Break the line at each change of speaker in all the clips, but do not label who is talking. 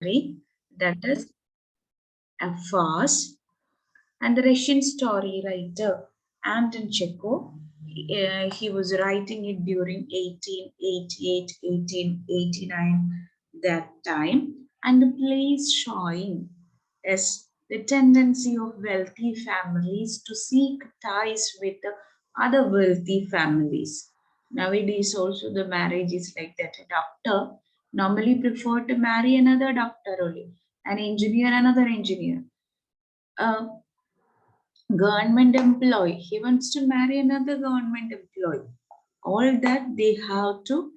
that is a farce. And the Russian story writer Anton Chekhov, he was writing it during 1888, 1889, that time. And the play is showing as the tendency of wealthy families to seek ties with the other wealthy families. Nowadays also the marriage is like that. A doctor normally prefer to marry another doctor only, an engineer another engineer. A government employee, he wants to marry another government employee. All that they have to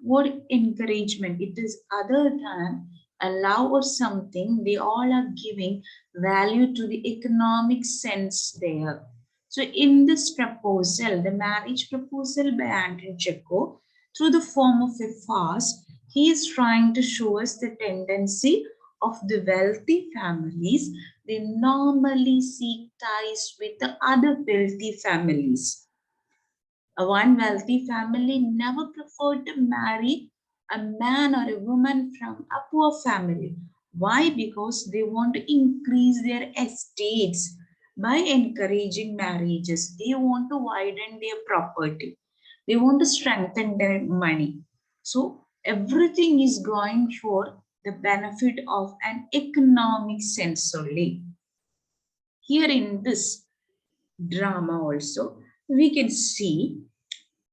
what encouragement, it is other than a love or something, they all are giving value to the economic sense there. So in this proposal, the marriage proposal by Anton Chekhov, through the form of a farce, he is trying to show us the tendency of the wealthy families. They normally seek ties with the other wealthy families. One wealthy family never preferred to marry a man or a woman from a poor family. Why? Because they want to increase their estates by encouraging marriages. They want to widen their property. They want to strengthen their money. So everything is going for the benefit of an economic sense only. Here in this drama also, we can see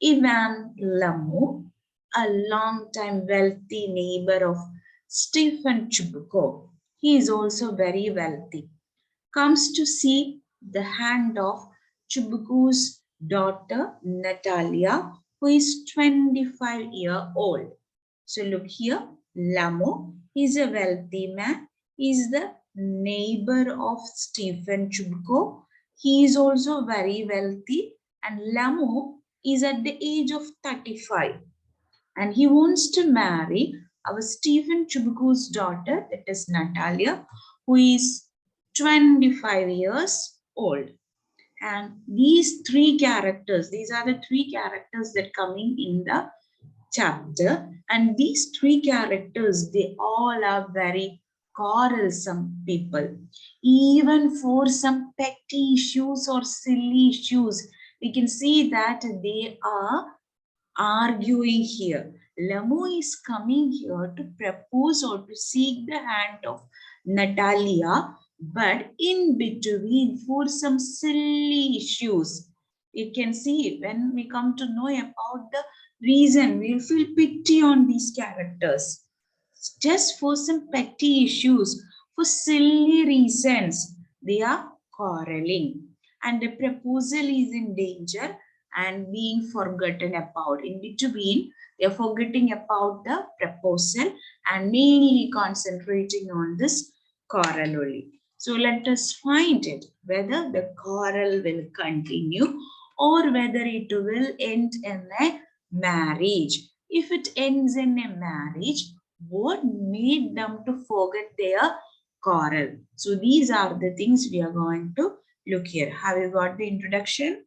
Ivan Lamu, a long-time wealthy neighbor of Stephen Chubukov, he is also very wealthy, comes to see the hand of Chubukov's daughter Natalia, who is 25-year old. So look here, Lamu is a wealthy man. He is the neighbor of Stephen Chubukov. He is also very wealthy, and Lamu is at the age of 35, and he wants to marry our Stephen Chubukov's daughter, that is Natalia, who is 25 years old. And these three characters, these are the three characters that coming in the chapter, and these three characters, they all are very quarrelsome people. Even for some petty issues or silly issues, we can see that they are arguing here. Lamu is coming here to propose or to seek the hand of Natalia, but in between, for some silly issues, you can see when we come to know about the reason, we'll feel pity on these characters. Just for some petty issues, for silly reasons, they are quarreling, and the proposal is in danger and being forgotten about. In between, they are forgetting about the proposal and mainly concentrating on this quarrel only. So let us find it whether the quarrel will continue or whether it will end in a marriage. If it ends in a marriage, what made them to forget their quarrel? So these are the things we are going to look here. Have you got the introduction?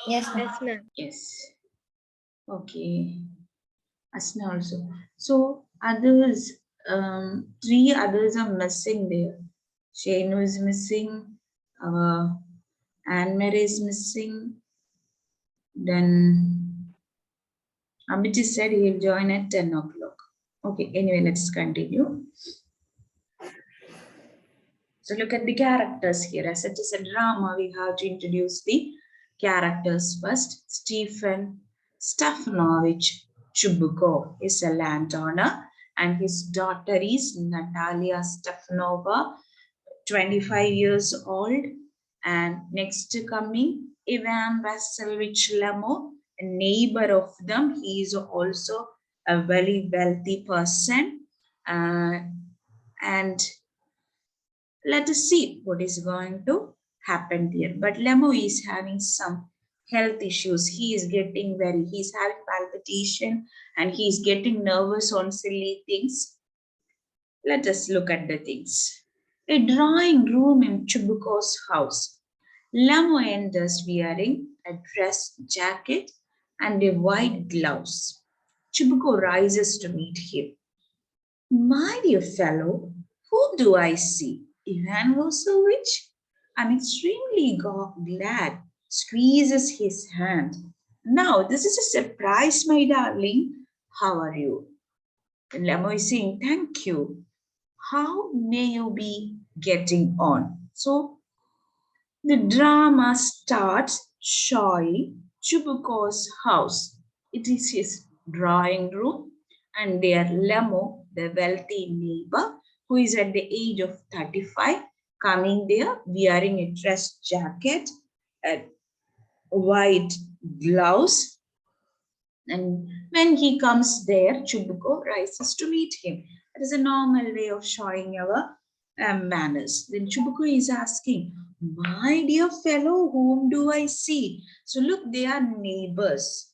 Yes,
ma'am.
Yes. Okay. Asna also. So others, three others are missing there. Shane is missing. Anne-Marie is missing. Then Amit said he will join at 10 o'clock. Okay, anyway, let's continue. So look at the characters here. As it is a drama, we have to introduce the characters first. Stephen Stefanovich Chubukov is a landowner, and his daughter is Natalia Stefanova, 25 years old. And next coming, Ivan Vasilyevich Lemo, a neighbor of them. He is also a very wealthy person. And let us see what is going to happen here. But Lemo is having some health issues. He's having palpitation and he's getting nervous on silly things. Let us look at the things. A drawing room in Chubukov's house. Lemo enters wearing a dress jacket and a white gloves. Chibuko rises to meet him. My dear fellow, whom do I see? Ivan Vasovich? I'm extremely glad. Squeezes his hand. Now, this is a surprise, my darling. How are you? And Lamo is saying, thank you. How may you be getting on? So, the drama starts showing Chubuko's house. It is his drawing room, and there Lemo, the wealthy neighbor, who is at the age of 35, coming there wearing a dress jacket, a white blouse, and when he comes there, Chubuko rises to meet him. It is a normal way of showing our manners. Then Chubuko is asking, my dear fellow, whom do I see? So look, they are neighbors.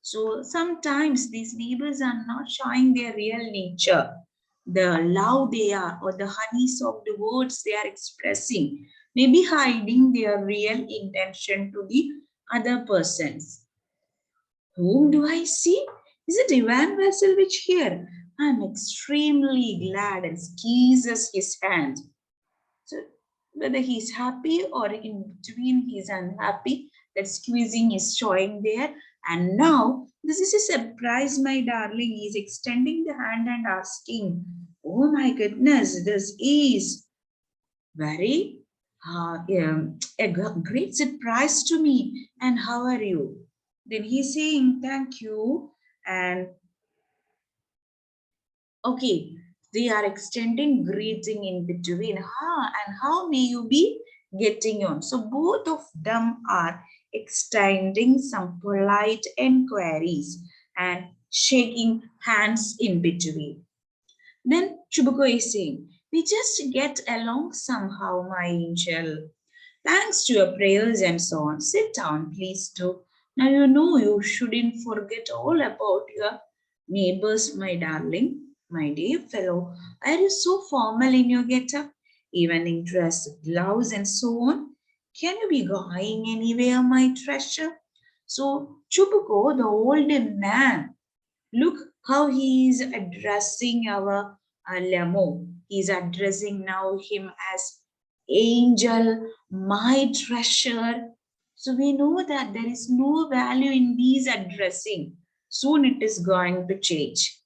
So sometimes these neighbors are not showing their real nature. The love they are or the honeys of the words they are expressing may be hiding their real intention to the other persons. Whom do I see? Is it Ivan Vassilevich here? I'm extremely glad and squeezes his hand. So whether he's happy or in between he's unhappy, that squeezing is showing there. And now this is a surprise, my darling. He's extending the hand and asking, oh my goodness, this is very a great surprise to me. And how are you? Then he's saying thank you. And okay, they are extending greeting in between. And how may you be getting on? So both of them are extending some polite inquiries and shaking hands in between. Then Chubuko is saying, we just get along somehow, my angel. Thanks to your prayers and so on. Sit down, please do. Now you know you shouldn't forget all about your neighbors, my darling. My dear fellow, are you so formal in your get-up? Even in dress, gloves, and so on? Can you be going anywhere, my treasure? So Chubuko, the old man, look how he is addressing our Lemo. He is addressing now him as angel, my treasure. So we know that there is no value in these addressing. Soon it is going to change.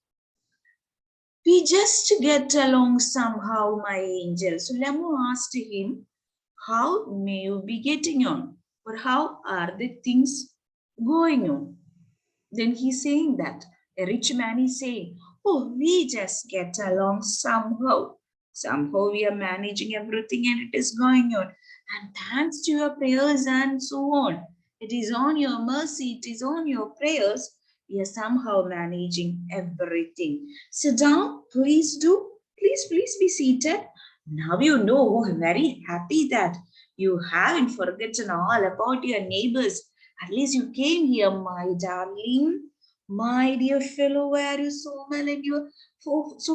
We just get along somehow, my angel. So Lemo asked him, how may you be getting on? Or how are the things going on? Then he's saying that a rich man is saying, oh, we just get along somehow. Somehow we are managing everything and it is going on. And thanks to your prayers and so on. It is on your mercy, it is on your prayers. We are somehow managing everything. Sit down, please do. Please be seated. Now you know, I'm very happy that you haven't forgotten all about your neighbors. At least you came here, my darling. My dear fellow, why are you so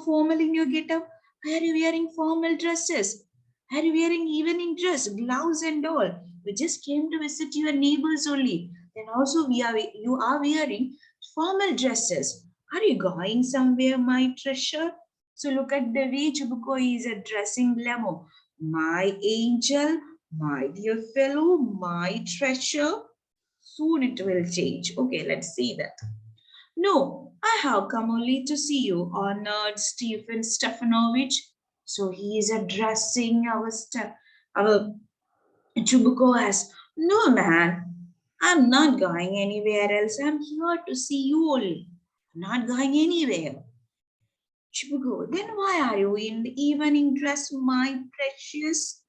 formal in your get-up? Why are you wearing formal dresses? Are you wearing evening dress, gloves and all? We just came to visit your neighbors only. Then also you are wearing formal dresses. Are you going somewhere, my treasure? So look at the way Chubuko is addressing Lemo. My angel, my dear fellow, my treasure. Soon it will change. Okay, let's see that. No, I have come only to see you, honored Stephen Stefanovich. So he is addressing our Chubuko as, no man, I'm not going anywhere else. I'm here to see you only. I'm not going anywhere. Chubuko, then why are you in the evening dress, my precious?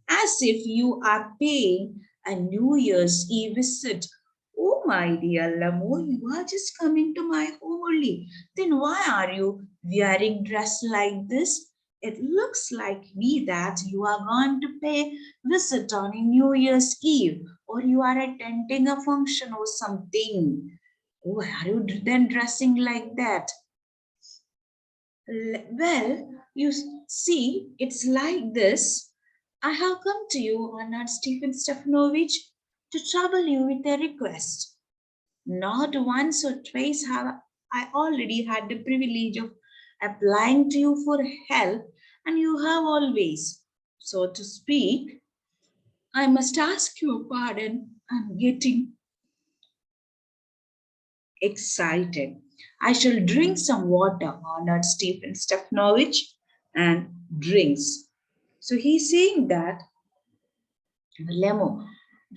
As if you are paying a New Year's Eve visit. Oh, my dear Lamo, you are just coming to my home only. Then why are you wearing dress like this? It looks like me that you are going to pay visit on a New Year's Eve or you are attending a function or something. Why are you then dressing like that? Well, you see, it's like this. I have come to you, Honored Stephen Stefanovich, to trouble you with a request. Not once or twice have I already had the privilege of applying to you for help, and you have always. So to speak, I must ask your pardon. I'm getting excited. I shall drink some water, honored Stephen Stefanovich, and drinks. So he's saying that, Lemo,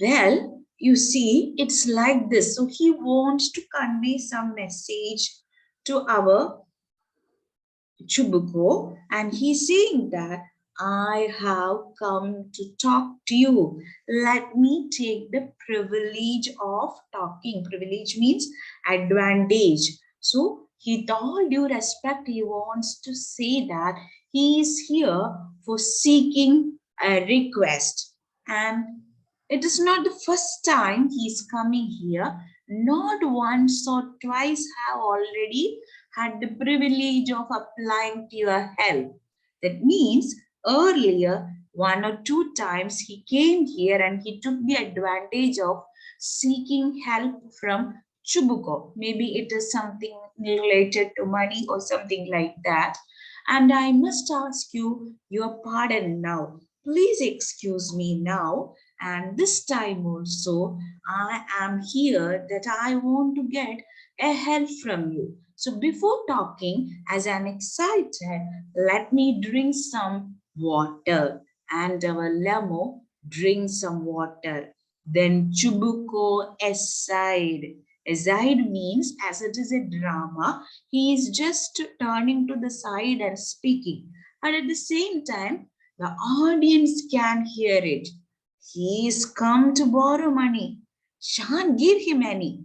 well, you see, it's like this. So he wants to convey some message to our Chubuko, and he's saying that I have come to talk to you. Let me take the privilege of talking. Privilege means advantage. So, with all due respect, he wants to say that he is here for seeking a request. And it is not the first time he is coming here. Not once or twice have already had the privilege of applying to your help. That means earlier, one or two times he came here and he took the advantage of seeking help from Chubuko. Maybe it is something related to money or something like that. And I must ask you your pardon now. Please excuse me now. And this time also, I am here that I want to get a help from you. So before talking, as I'm excited, let me drink some water. And our Lemo drinks some water. Then Chubuko aside. Aside means as it is a drama, he is just turning to the side and speaking. And at the same time, the audience can hear it. He is come to borrow money. Shan't give him any.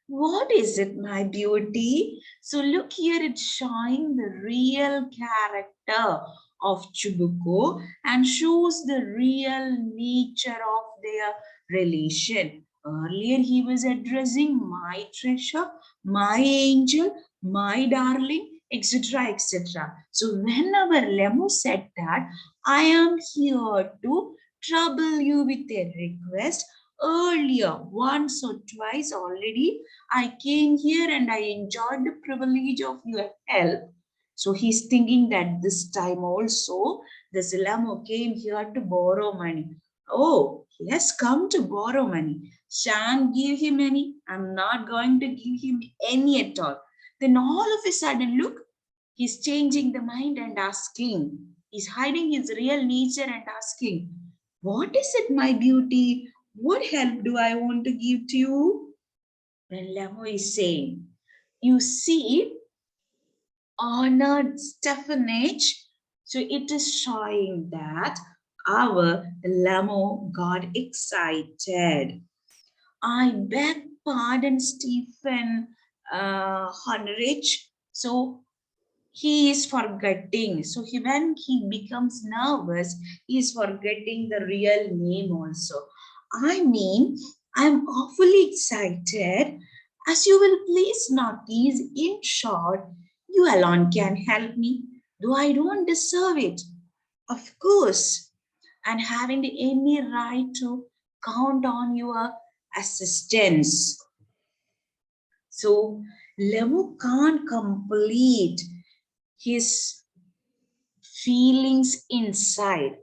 What is it, my beauty? So look here, it's showing the real character of Chubuko and shows the real nature of their relation. Earlier, he was addressing my treasure, my angel, my darling, etc. etc. So, whenever Lemo said that, I am here to trouble you with a request, earlier, once or twice already, I came here and I enjoyed the privilege of your help. So he's thinking that this time also the Zilamo came here to borrow money. Oh, he has come to borrow money. Shan't give him any. I'm not going to give him any at all. Then all of a sudden, look, he's changing the mind and asking. He's hiding his real nature and asking, what is it, my beauty? What help do I want to give to you? When Lemo is saying, you see, honored Stephanage, so it is showing that our Lemo got excited. I beg pardon, Stephen Honorich. So he is forgetting. So when he becomes nervous, he is forgetting the real name also. I mean, I'm awfully excited. As you will please notice, in short, you alone can help me, though I don't deserve it. Of course, and having any right to count on your assistance. So, Levu can't complete his feelings inside.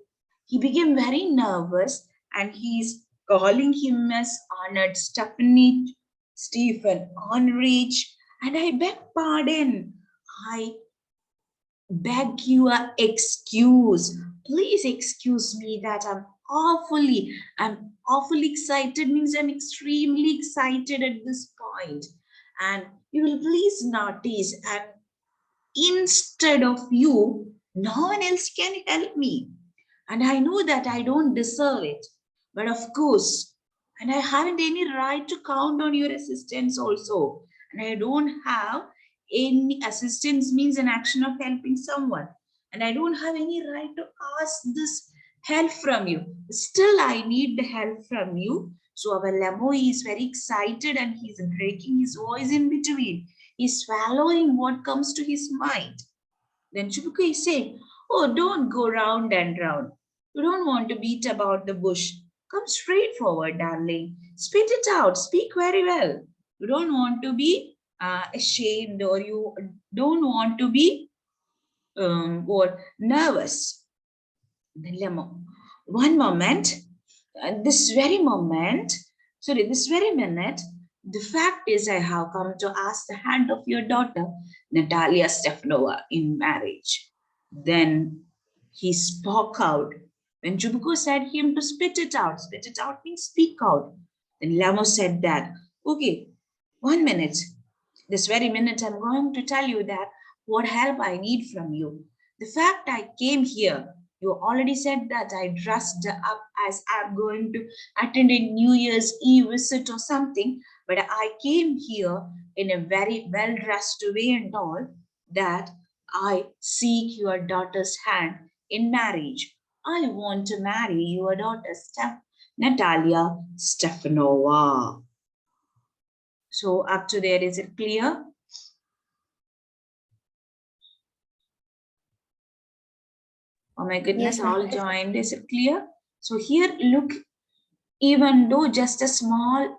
He became very nervous and he's calling him as honored Stephanie, Stephen Honrich, and I beg pardon. I beg your excuse. Please excuse me that I'm awfully excited means I'm extremely excited at this point. And you will please notice, and instead of you, no one else can help me. And I know that I don't deserve it. But of course, and I haven't any right to count on your assistance also. And I don't have any assistance means an action of helping someone. And I don't have any right to ask this help from you. Still, I need the help from you. So our Lemo is very excited and he's breaking his voice in between. He's swallowing what comes to his mind. Then Chibuku is saying, oh, don't go round and round. You don't want to beat about the bush. Come straight forward, darling. Spit it out. Speak very well. You don't want to be ashamed or you don't want to be or nervous. Dilemma. One moment, this very moment, sorry, this very minute, the fact is I have come to ask the hand of your daughter, Natalia Stefanova, in marriage. Then he spoke out. When Jubuko said him to spit it out means speak out. Then Lamo said that, okay, 1 minute, this very minute I'm going to tell you that what help I need from you. The fact I came here, you already said that I dressed up as I'm going to attend a New Year's Eve visit or something, but I came here in a very well dressed way and all that I seek your daughter's hand in marriage. I want to marry your daughter, Natalia Stefanova. So up to there, is it clear? Oh my goodness,
Yes,
all
ma'am.
joined. Is it clear? So here, look, even though just a small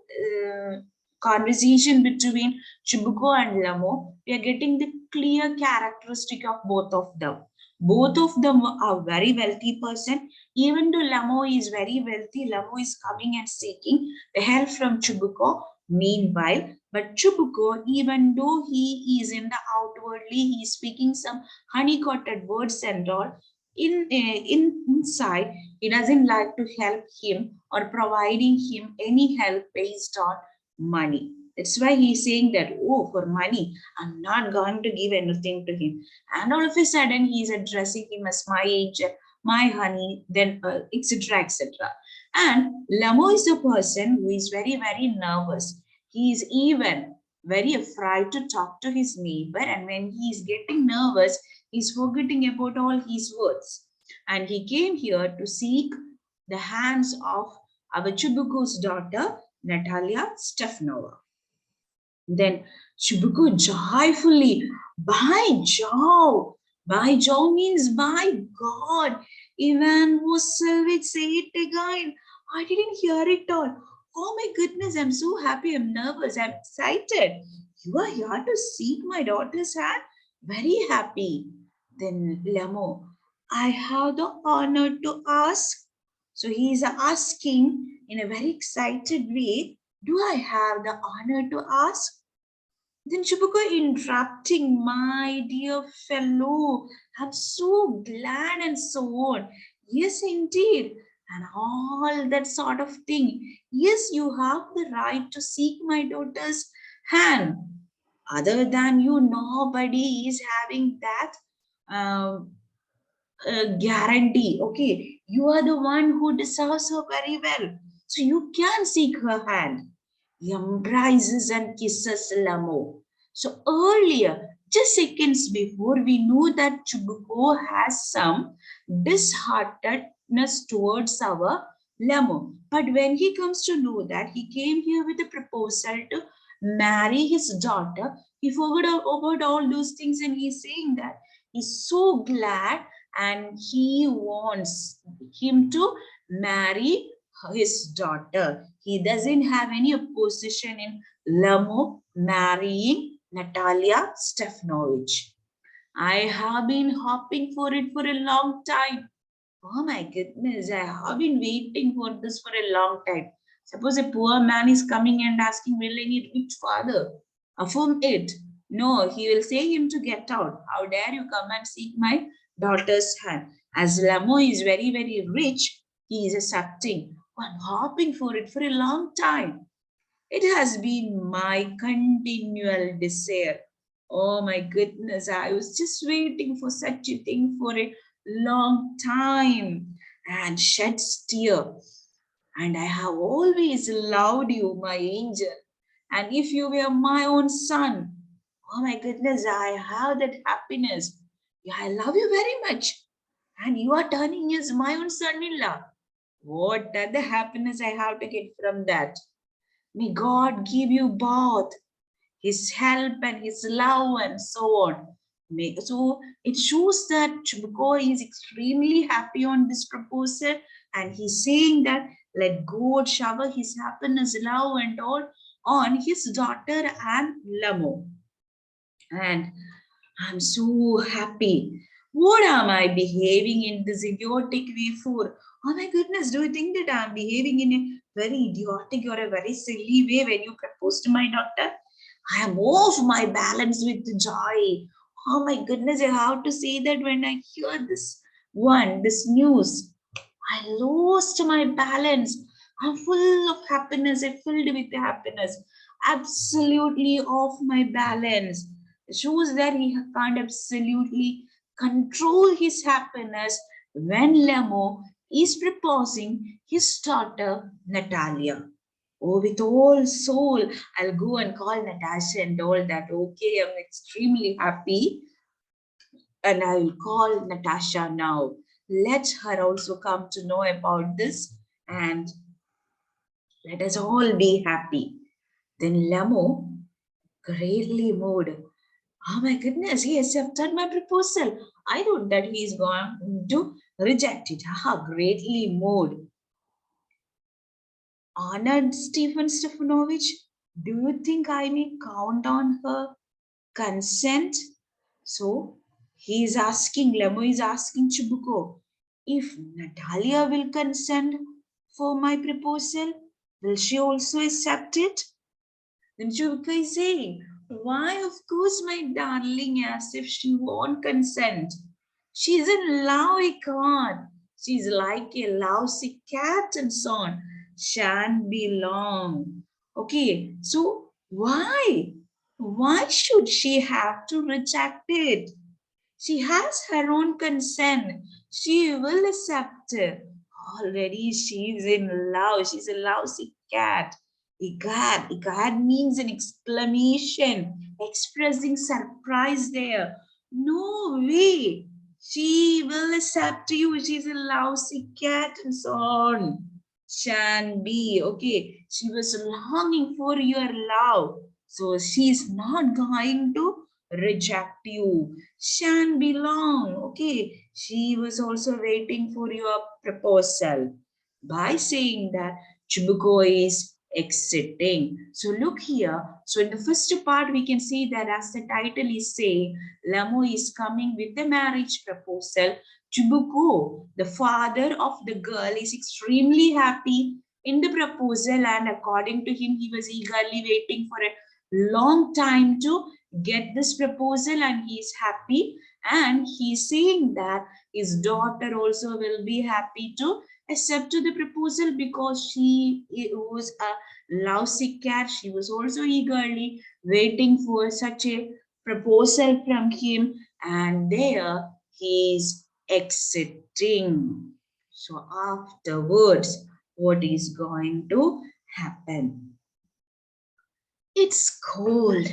conversation between Chibuko and Lamo, we are getting the clear characteristic of both of them. Both of them are very wealthy person. Even though Lamo is very wealthy, Lamo is coming and seeking the help from Chibuko. Meanwhile, but Chibuko, even though he is in the outwardly, he is speaking some honey-coated words and all, inside he doesn't like to help him or providing him any help based on money. That's why he's saying that, oh, for money, I'm not going to give anything to him. And all of a sudden, he's addressing him as my angel, my honey, then etc. etc. And Lamo is a person who is very, very nervous. He is even very afraid to talk to his neighbor. And when he is getting nervous, he's forgetting about all his words. And he came here to seek the hands of our Chubuku's daughter, Natalia Stefanova. Then Chubuku joyfully, by Jove, by Jove means by God. Even was Selvig say it again. I didn't hear it all. Oh my goodness, I'm so happy, I'm nervous, I'm excited. You are here to seek my daughter's hand? Very happy. Then Lamo, I have the honor to ask. So he is asking in a very excited way, do I have the honor to ask? Then Chibuko interrupting, my dear fellow, I'm so glad and so on. Yes, indeed. And all that sort of thing. Yes, you have the right to seek my daughter's hand. Other than you, nobody is having that um, guarantee. Okay, you are the one who deserves her very well. So you can seek her hand. He embraces and kisses Lamo. So earlier, just seconds before, we knew that Chubuko has some disheartedness towards our Lamo. But when he comes to know that he came here with a proposal to marry his daughter, he forgot about all those things and he's saying that he's so glad and he wants him to marry his daughter. He doesn't have any opposition in Lamo marrying Natalia Stefanovic. I have been hoping for it for a long time. Oh my goodness, I have been waiting for this for a long time. Suppose a poor man is coming and asking, will any rich father affirm it? No, he will say him to get out. How dare you come and seek my daughter's hand? As Lamo is very, very rich, he is accepting. I'm hoping for it for a long time. It has been my continual desire. Oh my goodness, I was just waiting for such a thing for a long time and shed tears. And I have always loved you, my angel. And if you were my own son, oh my goodness, I have that happiness. Yeah, I love you very much. And you are turning as my own son in law. What other happiness I have to get from that? May God give you both his help and his love and so on. So it shows that Chibuko is extremely happy on this proposal and he's saying that let God shower his happiness, love and all on his daughter and Lamo. And I'm so happy. What am I behaving in this idiotic way for? Oh my goodness, do you think that I'm behaving in a very idiotic or a very silly way when you propose to my daughter? I am off my balance with joy. Oh my goodness, I have to say that when I hear this news. I lost my balance. I'm full of happiness. I'm filled with happiness. Absolutely off my balance. It shows that he can't absolutely control his happiness when Lemo is proposing his daughter Natalia. Oh, with all soul, I'll go and call Natasha and told that, okay, I'm extremely happy and I will call Natasha now. Let her also come to know about this and let us all be happy. Then Lamo, greatly moved. Oh my goodness, he accepted my proposal. I thought that he is going to reject it. Ah, greatly moved. Honored Stephen Stefanovich, do you think I may count on her consent? So he is asking, Lemo is asking Chibuko, if Natalia will consent for my proposal, will she also accept it? Then Chibuko is saying, why, of course, my darling, as if she won't consent. She's in love, I can't. She's like a lousy cat and so on. Shan't be long. Okay, so why? Why should she have to reject it? She has her own consent. She will accept it. Already she's in love. She's a lousy cat. Igad. Igad means an exclamation, expressing surprise there. No way. She will accept you. She's a lousy cat and so on. Shan be. Okay. She was longing for your love. So she's not going to reject you. Shan belong. Okay. She was also waiting for your proposal. By saying that Chibuko is exiting. So look here. So in the first part, we can see that as the title is saying, Lamo is coming with a marriage proposal. Chibuko, the father of the girl, is extremely happy in the proposal, and according to him, he was eagerly waiting for a long time to get this proposal, and he is happy, and he is saying that his daughter also will be happy to accept the proposal because she was a lousy cat. She was also eagerly waiting for such a proposal from him, and there he is exiting. So afterwards, what is going to happen? It's cold.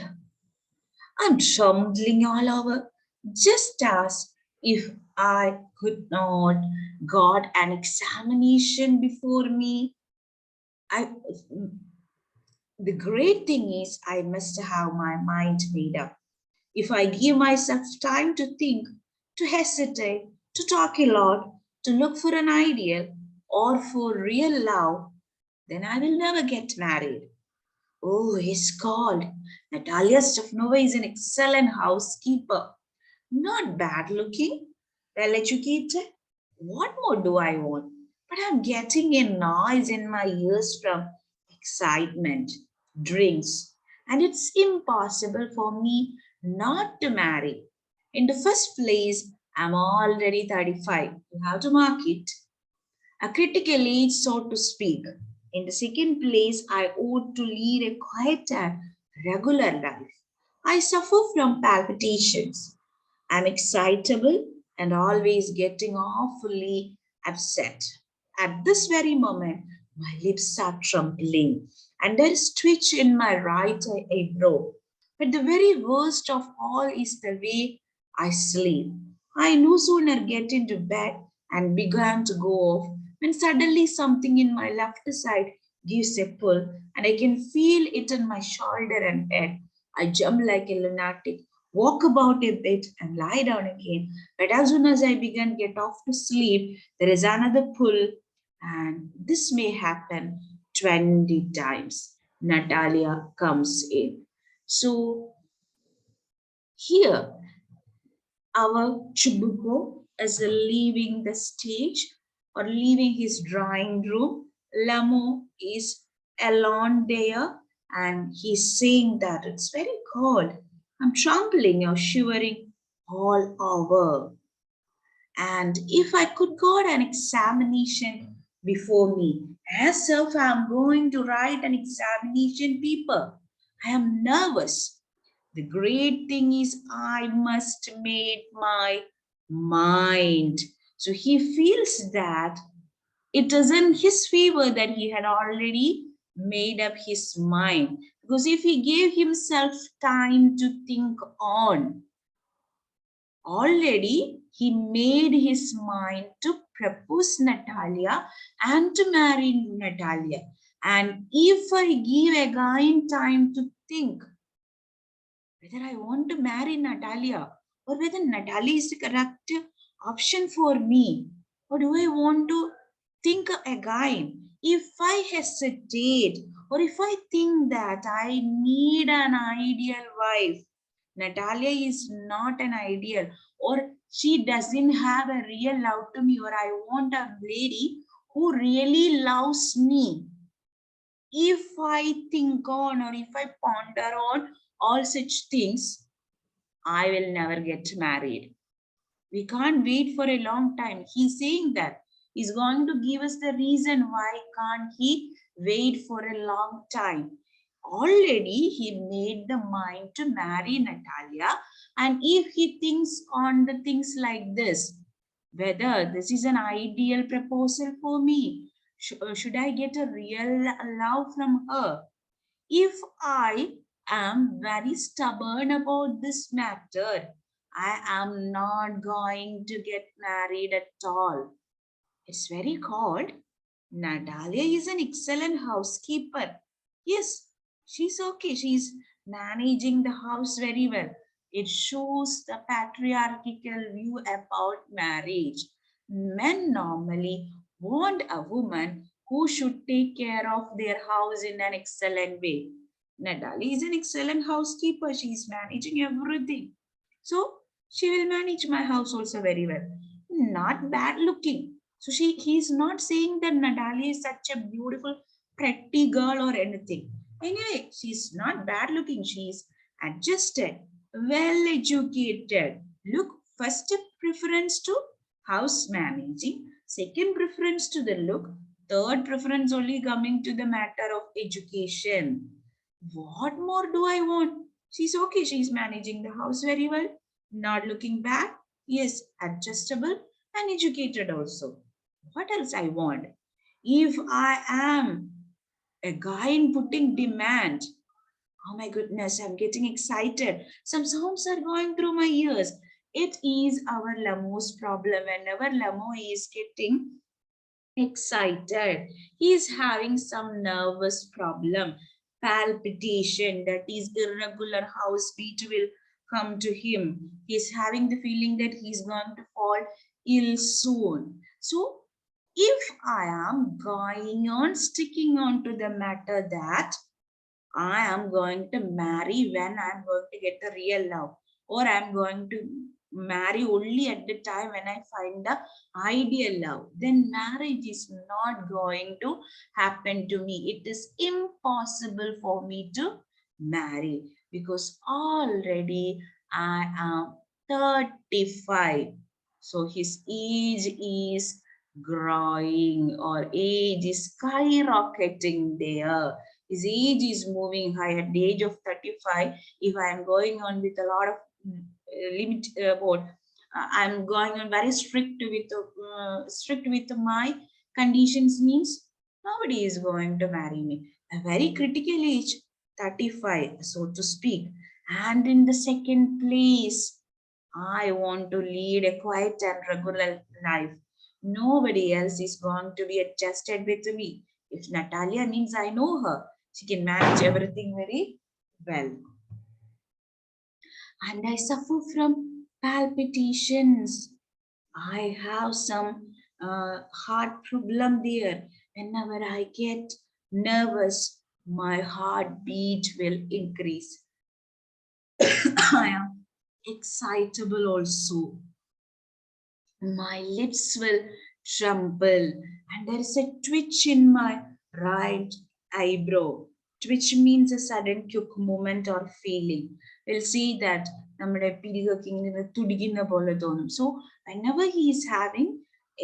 I'm trembling all over, just as if I could not got an examination before me. I, the great thing is I must have my mind made up. If I give myself time to think, to hesitate, to talk a lot, to look for an ideal or for real love, then I will never get married. Oh, he's called. Natalia Stefanova is an excellent housekeeper. Not bad looking, well educated. What more do I want? But I'm getting a noise in my ears from excitement, drinks, and it's impossible for me not to marry. In the first place, I'm already 35. You have to mark it. A critical age, so to speak. In the second place, I ought to lead a quiet and regular life. I suffer from palpitations. I'm excitable and always getting awfully upset. At this very moment, my lips are trembling and there is twitch in my right eyebrow. But the very worst of all is the way I sleep. I no sooner get into bed and began to go off when suddenly something in my left side gives a pull and I can feel it in my shoulder and head. I jump like a lunatic, walk about a bit and lie down again. But as soon as I begin get off to sleep, there is another pull and this may happen 20 times. Natalia comes in. So here, our Chibuko is leaving the stage or leaving his drawing room. Lamo is alone there and he's saying that it's very cold. I'm trembling or shivering all over. And if I could got an examination before me, as if I'm going to write an examination paper, I am nervous. The great thing is I must make my mind. So he feels that it is in his favor that he had already made up his mind. Because if he gave himself time to think on, already he made his mind to propose Natalia and to marry Natalia. And if I give again time to think whether I want to marry Natalia or whether Natalia is the correct option for me, or do I want to think again? If I hesitate or if I think that I need an ideal wife, Natalia is not an ideal, or she doesn't have a real love to me, or I want a lady who really loves me. If I think on or if I ponder on all such things, I will never get married. We can't wait for a long time. He's saying that. He's going to give us the reason why can't he wait for a long time. Already he made the mind to marry Natalia, and if he thinks on the things like this, whether this is an ideal proposal for me, should I get a real love from her? If I am very stubborn about this matter, I am not going to get married at all. It's very cold. Natalia is an excellent housekeeper. Yes, she's okay. She's managing the house very well. It shows the patriarchal view about marriage. Men normally want a woman who should take care of their house in an excellent way. Natalia is an excellent housekeeper. She is managing everything. So she will manage my house also very well. Not bad looking. So he's not saying that Natalia is such a beautiful, pretty girl or anything. Anyway, she's not bad looking. She's adjusted, well educated. Look, first preference to house managing, second preference to the look, third preference only coming to the matter of education. What more do I want? She's okay. She's managing the house very well. Not looking bad. Yes, adjustable and educated also. What else I want? If I am a guy in putting demand, oh my goodness, I'm getting excited. Some sounds are going through my ears. It is our Lamo's problem. Whenever Lamo is getting excited, he is having some nervous problem, palpitation, that is irregular heartbeat will come to him. He's having the feeling that he's going to fall ill soon. So if I am going on sticking on to the matter that I am going to marry when I'm going to get the real love, or I'm going to marry only at the time when I find the ideal love, then marriage is not going to happen to me. It is impossible for me to marry because already I am 35. So his age is growing or age is skyrocketing there. His age is moving high at the age of 35. If I am going on with a lot of limit about, I'm going on very strict with my conditions means nobody is going to marry me. A very critical age, 35, so to speak. And in the second place, I want to lead a quiet and regular life. Nobody else is going to be adjusted with me. If Natalia means I know her, she can manage everything very well. And I suffer from palpitations. I have some heart problem there. Whenever I get nervous, my heartbeat will increase. I am excitable also. My lips will tremble, and there is a twitch in my right eyebrow. Twitch means a sudden quick movement or feeling. We'll see that നമ്മുടെ പിരികൊക്കെ ഇങ്ങനെ തുടിക്കുന്ന പോലെ തോന്നും. So whenever he is having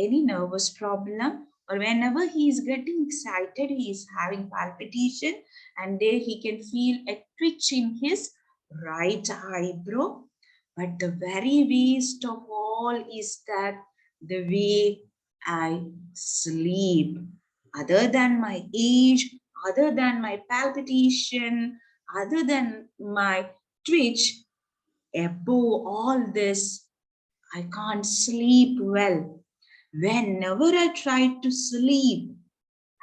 any nervous problem or whenever he is getting excited, he is having palpitation, and there he can feel a twitch in his right eyebrow. But the very waste of all is that the way I sleep. Other than my age, other than my palpitation, other than my twitch, above all this, I can't sleep well. Whenever I try to sleep,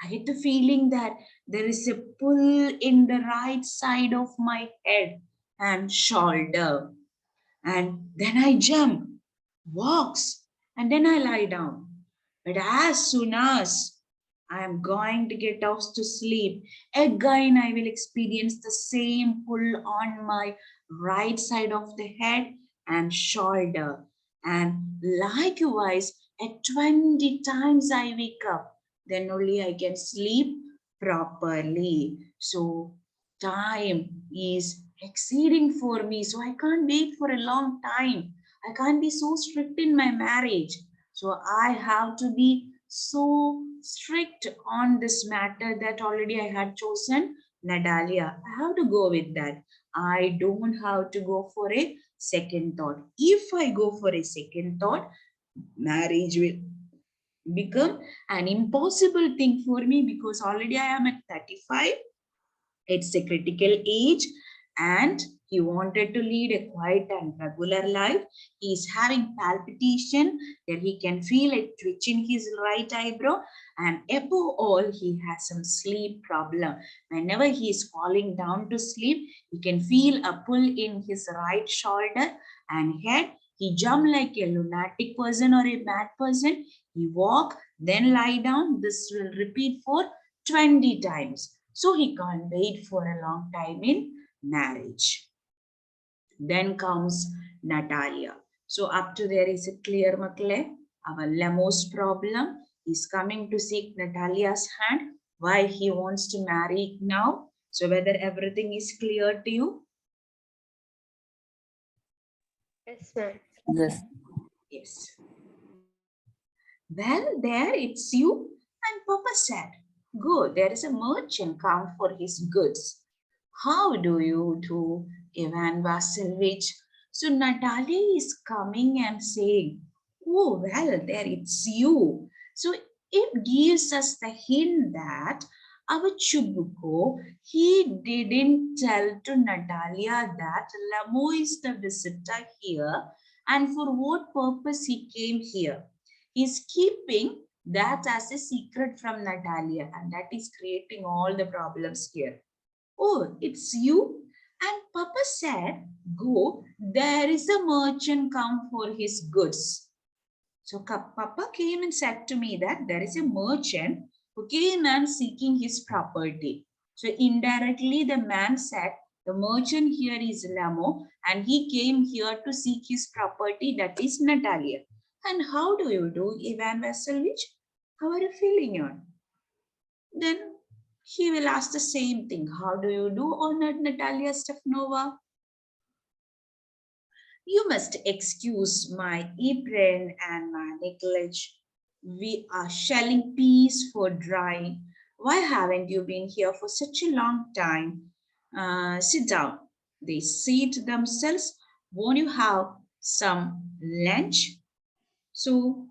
I get the feeling that there is a pull in the right side of my head and shoulder. And then I jump, walks, and then I lie down. But as soon as I am going to get off to sleep, again I will experience the same pull on my right side of the head and shoulder. And likewise, at 20 times I wake up, then only I can sleep properly. So time is exceeding for me. So I can't wait for a long time. I can't be so strict in my marriage. So I have to be so strict on this matter that already I had chosen Natalia. I have to go with that. I don't have to go for a second thought. If I go for a second thought, marriage will become an impossible thing for me because already I am at 35. It's a critical age, and he wanted to lead a quiet and regular life. He is having palpitation, that he can feel a twitch in his right eyebrow, and above all, he has some sleep problem. Whenever he is falling down to sleep, he can feel a pull in his right shoulder and head. He jump like a lunatic person or a mad person. He walk, then lie down. This will repeat for 20 times. So he can't wait for a long time in marriage. Then comes Natalia. So up to there is it clear, Makle? Our Lemos problem is coming to seek Natalia's hand. Why he wants to marry now? So whether everything is clear to you?
Yes, ma'am.
Yes.
Yes. Well, there it's you. And Papa said, go, there is a merchant come for his goods. How do you do, Ivan Vasilovich? So Natalia is coming and saying, oh, well, there it's you. So it gives us the hint that our Chubuko, he didn't tell to Natalia that Lamo is the visitor here and for what purpose he came here. He's keeping that as a secret from Natalia, and that is creating all the problems here. Oh, it's you? And Papa said, go, there is a merchant come for his goods. So Papa came and said to me that there is a merchant who came and seeking his property. So indirectly the man said, the merchant here is Lamo and he came here to seek his property, that is Natalia. And how do you do, Ivan Vasilevich? How are you feeling on? Then he will ask the same thing. How do you do, honored Natalia Stefanova? You must excuse my apron and my necklace. We are shelling peas for drying. Why haven't you been here for such a long time? Sit down. They say to themselves, won't you have some lunch? So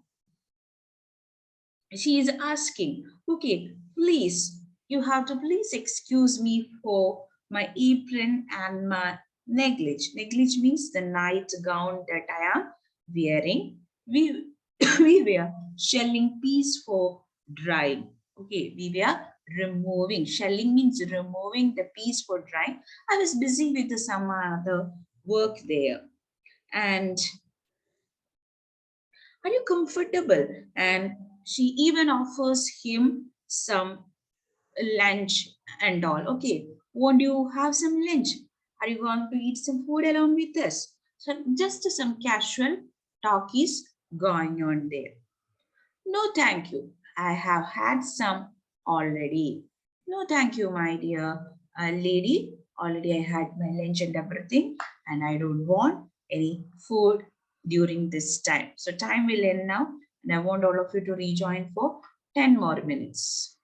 she is asking, okay, please, you have to please excuse me for my apron and my neglige. Neglige means the nightgown that I am wearing. We, we were shelling peas for drying. Okay, we were removing. Shelling means removing the peas for drying. I was busy with some other work there. And are you comfortable? And she even offers him some lunch and all. Okay, won't you have some lunch? Are you going to eat some food along with us? So just some casual talk is going on there. No, thank you. I have had some already. No, thank you, my dear lady. Already I had my lunch and everything, and I don't want any food during this time. So time will end now, and I want all of you to rejoin for 10 more minutes.